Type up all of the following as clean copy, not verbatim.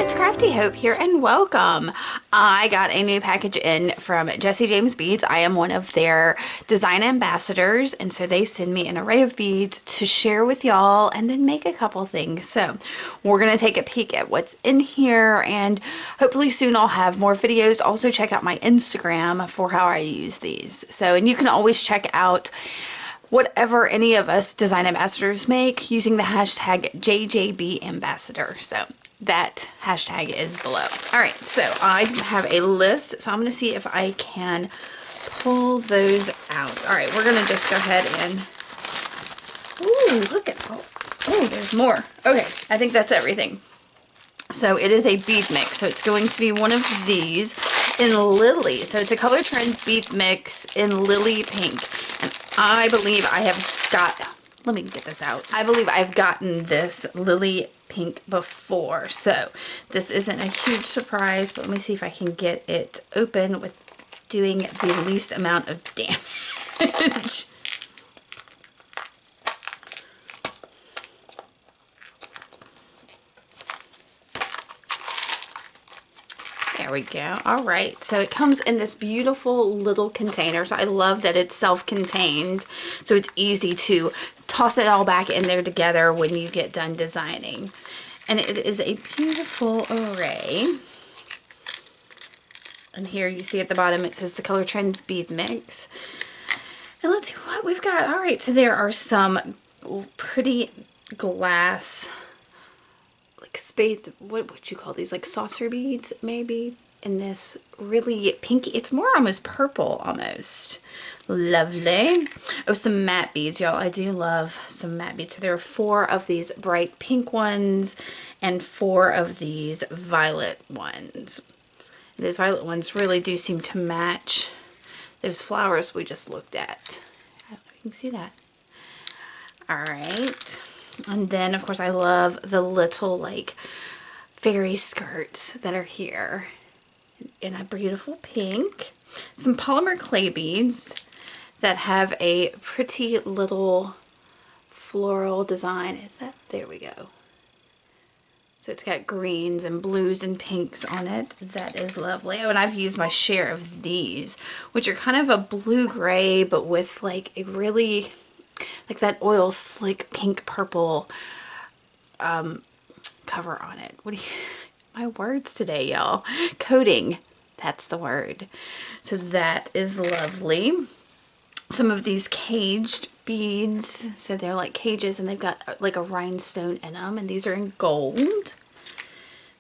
it's Crafty Hope here and welcome. I got a new package in from Jesse James Beads. I am one of their design ambassadors, and so they send me an array of beads to share with y'all and then make a couple things. So we're going to take a peek at what's in here, and hopefully soon I'll have more videos. Also check out my Instagram for how I use these. So, and you can always check out whatever any of us design ambassadors make using the hashtag JJBambassador. So that hashtag is below. All right, so I have a list, so I'm going to see if I can pull those out. All right, we're going to just go ahead and, ooh, look at, oh, there's more. Okay, I think that's everything. So it is a bead mix, so it's going to be one of these in Lily. So it's a Color Trends bead mix in Lily Pink. And I believe I have got, let me get this out. I believe I've gotten this Lily Pink before. So this isn't a huge surprise, but let me see if I can get it open with doing the least amount of damage. There we go. All right, so it comes in this beautiful little container. So I love that it's self-contained, so it's easy to toss it all back in there together when you get done designing. And it is a beautiful array. And here you see at the bottom it says the Color Trends bead mix. And let's see what we've got. All right, so there are some pretty glass, what would you call these, like saucer beads maybe, in this really pinky, it's more almost purple almost. Lovely. Oh, some matte beads, y'all. I do love some matte beads. So there are 4 of these bright pink ones and 4 of these violet ones. Those violet ones really do seem to match those flowers we just looked at. I don't know if you can see that. All right. And then, of course, I love the little, like, fairy skirts that are here in a beautiful pink. Some polymer clay beads that have a pretty little floral design. Is that? There we go. So it's got greens and blues and pinks on it. That is lovely. Oh, and I've used my share of these, which are kind of a blue-gray, but with, like, a really, like that oil slick pink purple cover on it. What do you, my words today, y'all. Coating, that's the word. So that is lovely. Some of these caged beads, so they're like cages and they've got like a rhinestone in them, and these are in gold.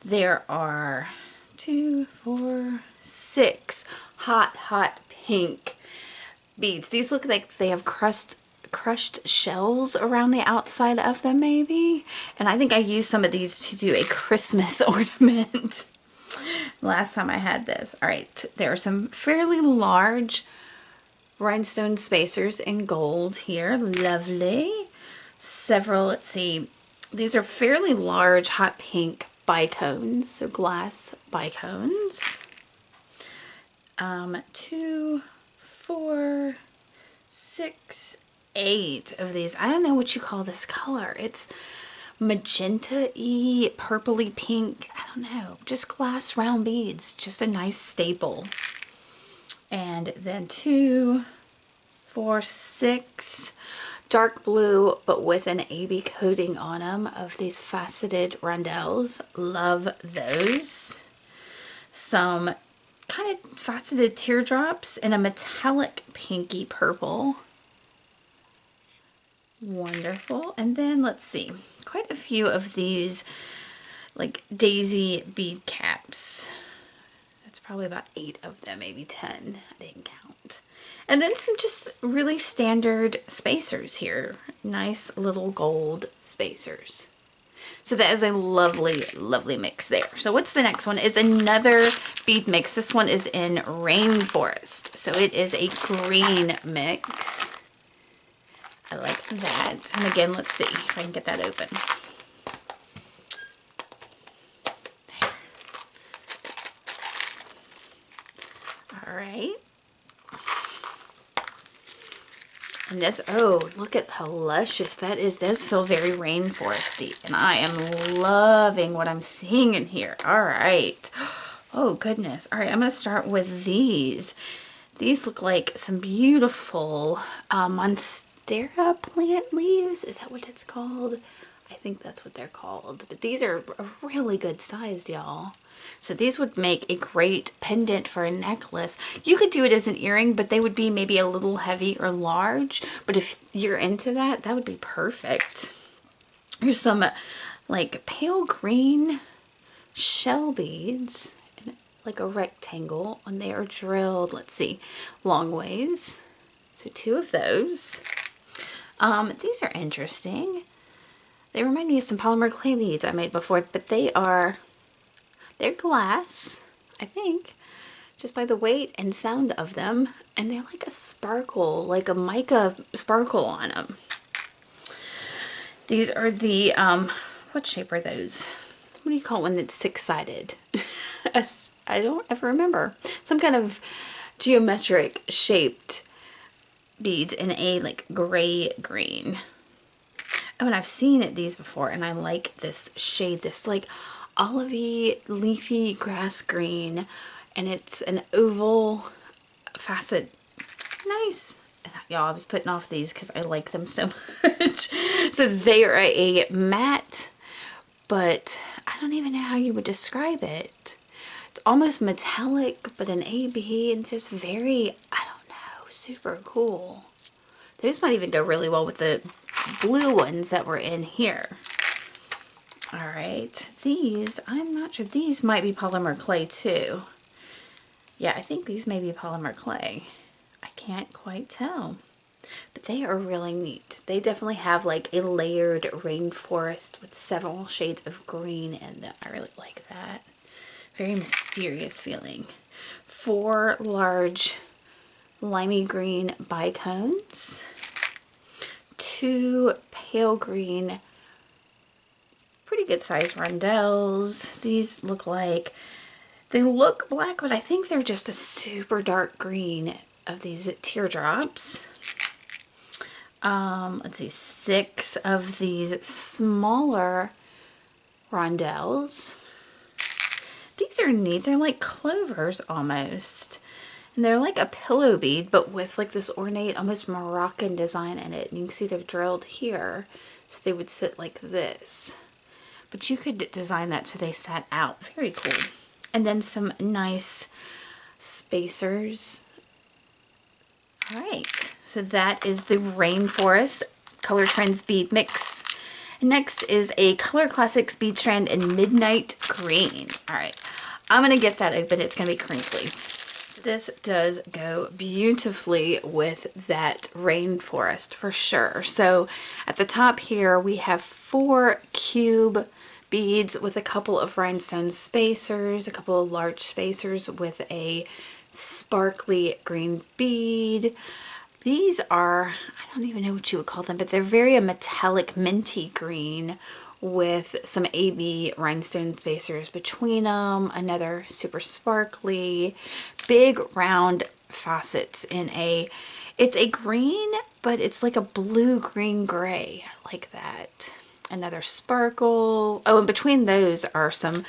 There are 2, 4, 6 hot pink beads. These look like they have crushed shells around the outside of them maybe, and I think I used some of these to do a Christmas ornament last time I had this. All right, there are some fairly large rhinestone spacers in gold here. Lovely. Several, let's see, these are fairly large hot pink bicones, so glass bicones. 2, 4, 6, 8 of these. I don't know what you call this color. It's magenta-y, purpley pink. I don't know. Just glass round beads. Just a nice staple. And then 2, 4, 6 dark blue, but with an AB coating on them of these faceted rondelles. Love those. Some kind of faceted teardrops in a metallic pinky purple. Wonderful. And then let's see, quite a few of these like daisy bead caps. That's probably about 8 of them, maybe 10. I didn't count. And then some just really standard spacers here. Nice little gold spacers. So that is a lovely, lovely mix there. So what's the next one? Is another bead mix. This one is in Rainforest. So it is a green mix. I like that. And again, let's see if I can get that open. There. All right. And this, oh, look at how luscious that is. Does feel very rainforesty. And I am loving what I'm seeing in here. All right. Oh, goodness. All right, I'm going to start with these. These look like some beautiful monstera plant leaves. Is that what it's called? I think that's what they're called. But these are a really good size, y'all. So these would make a great pendant for a necklace. You could do it as an earring, but they would be maybe a little heavy or large. But if you're into that, that would be perfect. Here's some like pale green shell beads, in like a rectangle, and they are drilled, let's see, long ways. So 2 of those. These are interesting. They remind me of some polymer clay beads I made before, but they're glass, I think, just by the weight and sound of them. And they're like a sparkle, like a mica sparkle on them. These are the, what shape are those? What do you call one that's 6-sided? I don't ever remember. Some kind of geometric shaped beads in a like gray green. Oh, and I've seen these before, and I like this shade, this like olivey, leafy grass green, and it's an oval facet. Nice. Y'all, I was putting off these because I like them so much. So they are a matte, but I don't even know how you would describe it. It's almost metallic, but an AB, and just very, I don't know, super cool. Those might even go really well with the blue ones that were in here. All right, these, I'm not sure, these might be polymer clay too. Yeah, I think these may be polymer clay. I can't quite tell, but they are really neat. They definitely have like a layered rainforest with several shades of green in them. I really like that. Very mysterious feeling. 4 large limey green bicones. 2 pale green, pretty good sized rondelles. These look like, they look black, but I think they're just a super dark green of these teardrops. Let's see, 6 of these smaller rondelles. These are neat. They're like clovers almost. And they're like a pillow bead, but with like this ornate, almost Moroccan design in it. And you can see they're drilled here, so they would sit like this. But you could design that so they sat out. Very cool. And then some nice spacers. All right, so that is the Rainforest Color Trends bead mix. And next is a Color Classics bead strand in Midnight Green. All right, I'm gonna get that open. It's gonna be crinkly. This does go beautifully with that rainforest for sure. So at the top here we have 4 cube beads with a couple of rhinestone spacers, a couple of large spacers with a sparkly green bead. These are, I don't even know what you would call them, but they're very a metallic minty green with some AB rhinestone spacers between them, another super sparkly, big round facets in a, it's a green, but it's like a blue, green, gray, like that. Another sparkle. Oh, and between those are some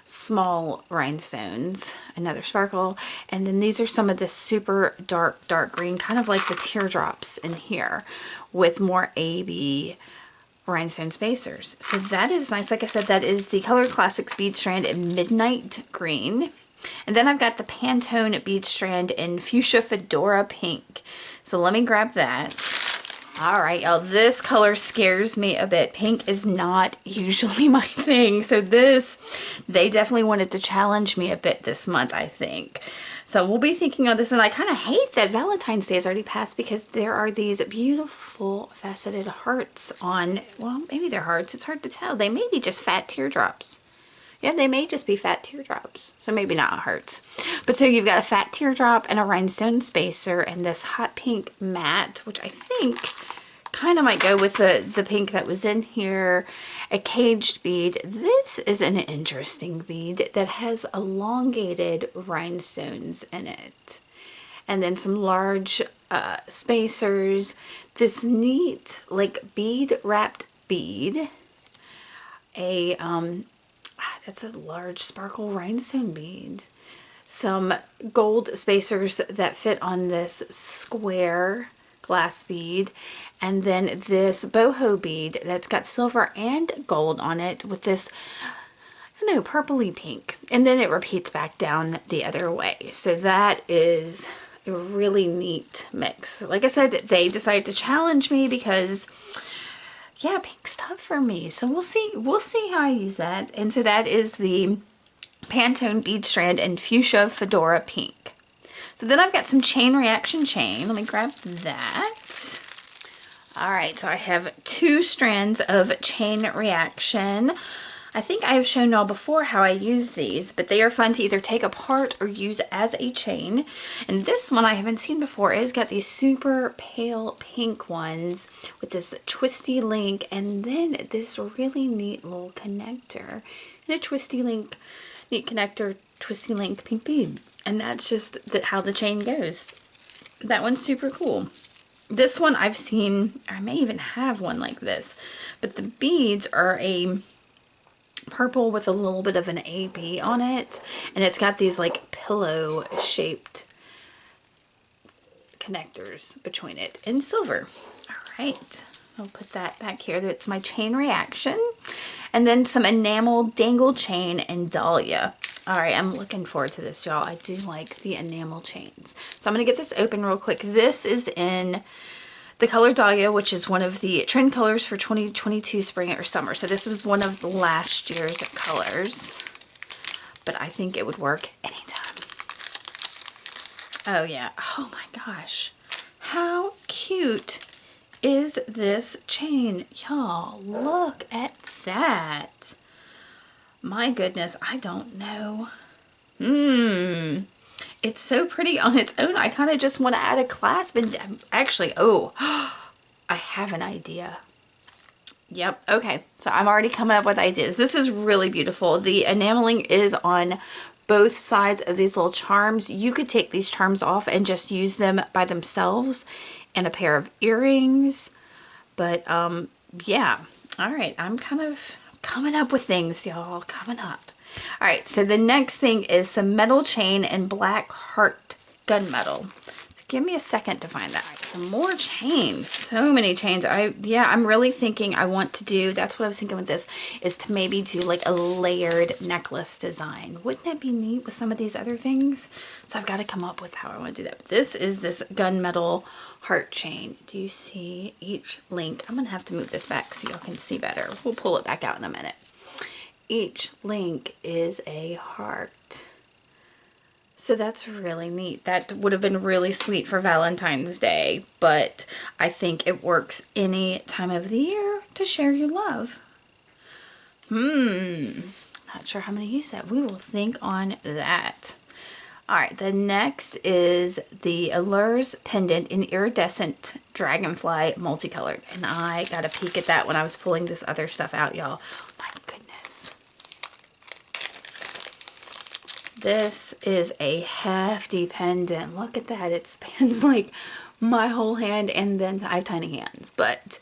small rhinestones, another sparkle, and then these are some of this super dark green, kind of like the teardrops in here, with more AB rhinestone spacers. So that is nice. Like I said, that is the Color Classics bead strand in Midnight Green. And then I've got the Pantone bead strand in Fuchsia Fedora Pink. So let me grab that. All right, y'all, this color scares me a bit. Pink is not usually my thing. So this, they definitely wanted to challenge me a bit this month, I think. So we'll be thinking of this, and I kind of hate that Valentine's Day has already passed because there are these beautiful faceted hearts on, well, maybe they're hearts. It's hard to tell. They may be just fat teardrops. Yeah, they may just be fat teardrops, so maybe not hearts. But so you've got a fat teardrop and a rhinestone spacer and this hot pink matte, which I think kind of might go with the pink that was in here. A caged bead. This is an interesting bead that has elongated rhinestones in it. and then some large spacers, this neat like bead wrapped bead, a that's a large sparkle rhinestone bead, some gold spacers that fit on this square glass bead, and then this boho bead that's got silver and gold on it with this, I don't know, purpley pink, and then it repeats back down the other way. So that is a really neat mix. Like I said, they decided to challenge me because, yeah, pink stuff for me. So we'll see how I use that. And so that is the Pantone bead strand in fuchsia fedora pink. So then I've got some chain reaction chain. Let me grab that. All right, so I have 2 strands of chain reaction. I think I have shown y'all before how I use these, but they are fun to either take apart or use as a chain. And this one I haven't seen before. It's got these super pale pink ones with this twisty link, and then this really neat little connector. And a twisty link, neat connector, twisty link pink bead. And that's just how the chain goes. That one's super cool. This one I've seen, I may even have one like this, but the beads are a purple with a little bit of an AB on it, and it's got these like pillow shaped connectors between it in silver. All right, I'll put that back here. That's my chain reaction, and then some enamel dangle chain in dahlia. All right, I'm looking forward to this, y'all. I do like the enamel chains. So I'm gonna get this open real quick. This is in the color Dahlia, which is one of the trend colors for 2022 spring or summer. So this was one of the last year's colors, but I think it would work anytime. Oh yeah, oh my gosh. How cute is this chain? Y'all, look at that. My goodness, I don't know. It's so pretty on its own. I kind of just want to add a clasp, and actually, oh, I have an idea. Yep, okay, so I'm already coming up with ideas. This is really beautiful. The enameling is on both sides of these little charms. You could take these charms off and just use them by themselves and a pair of earrings. But yeah, all right, I'm kind of coming up with things, y'all, coming up. All right, so the next thing is some metal chain and black heart gunmetal. So give me a second to find that. All right, some more chains, so many chains. I'm really thinking I want to do, that's what I was thinking with this, is to maybe do like a layered necklace design. Wouldn't that be neat with some of these other things? So I've got to come up with how I want to do that. But this is this gunmetal heart chain. Do you see each link? I'm gonna have to move this back so y'all can see better. We'll pull it back out in a minute. Each link is a heart. So that's really neat. That would have been really sweet for Valentine's Day, but I think it works any time of the year to share your love. Not sure how I'm going to use that. We will think on that. All right, the next is the Allures pendant in iridescent dragonfly multicolored. And I got a peek at that when I was pulling this other stuff out, y'all. My goodness. This is a hefty pendant. Look at that. It spans like my whole hand, and then I have tiny hands. But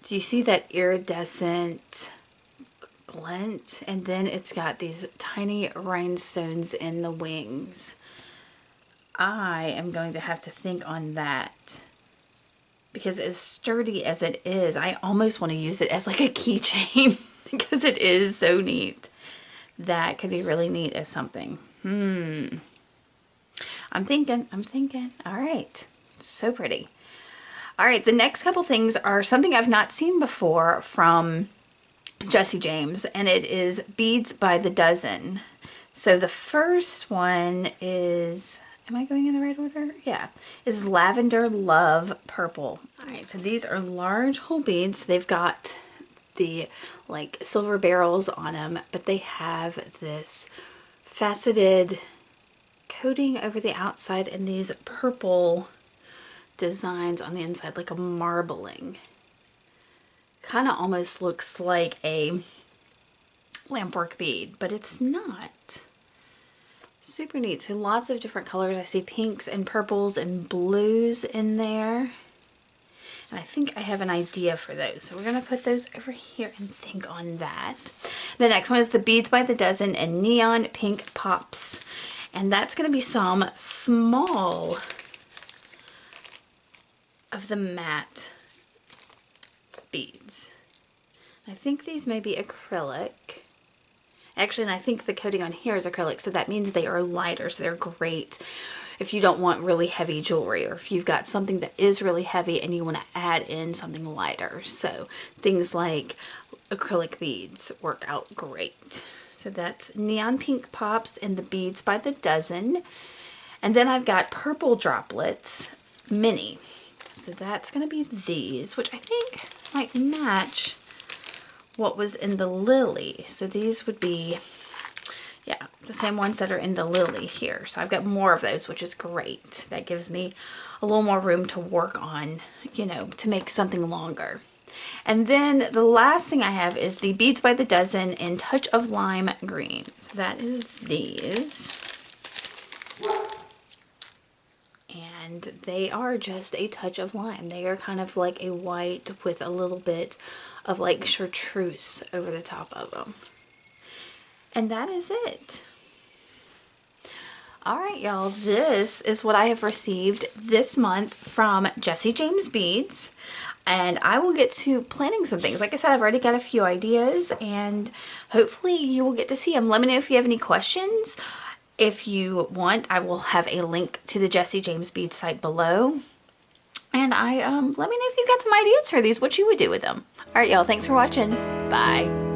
do you see that iridescent glint? And then it's got these tiny rhinestones in the wings. I am going to have to think on that, because as sturdy as it is, I almost want to use it as like a keychain because it is so neat. That could be really neat as something. I'm thinking. All right, so pretty. All right, the next couple things are something I've not seen before from Jessie James, and it is beads by the dozen. So the first one is, am I going in the right order? Yeah, is Lavender Love Purple. All right, so these are large whole beads. They've got the like silver barrels on them, but they have this faceted coating over the outside and these purple designs on the inside, like a marbling. Kind of almost looks like a lampwork bead, but it's not. Super neat. So lots of different colors. I see pinks and purples and blues in there. And I think I have an idea for those. So we're going to put those over here and think on that. The next one is the Beads by the Dozen and Neon Pink Pops. And that's going to be some small of the matte beads. I think these may be acrylic. Actually, and I think the coating on here is acrylic, so that means they are lighter, so they're great if you don't want really heavy jewelry, or if you've got something that is really heavy and you want to add in something lighter. So things like acrylic beads work out great. So that's Neon Pink Pops and the Beads by the Dozen. And then I've got Purple Droplets Mini. So that's going to be these, which I think might match what was in the Lily. So these would be, yeah, the same ones that are in the Lily here. So I've got more of those, which is great. That gives me a little more room to work on, you know, to make something longer. And then the last thing I have is the Beads by the Dozen in Touch of Lime Green. So that is these. And they are just a touch of lime. They are kind of like a white with a little bit of like chartreuse over the top of them. And that is it. All right, y'all, this is what I have received this month from Jessie James Beads. And I will get to planning some things. Like I said, I've already got a few ideas and hopefully you will get to see them. Let me know if you have any questions. If you want, I will have a link to the Jessie James Beads site below. And let me know if you've got some ideas for these, what you would do with them. All right, y'all, thanks for watching. Bye.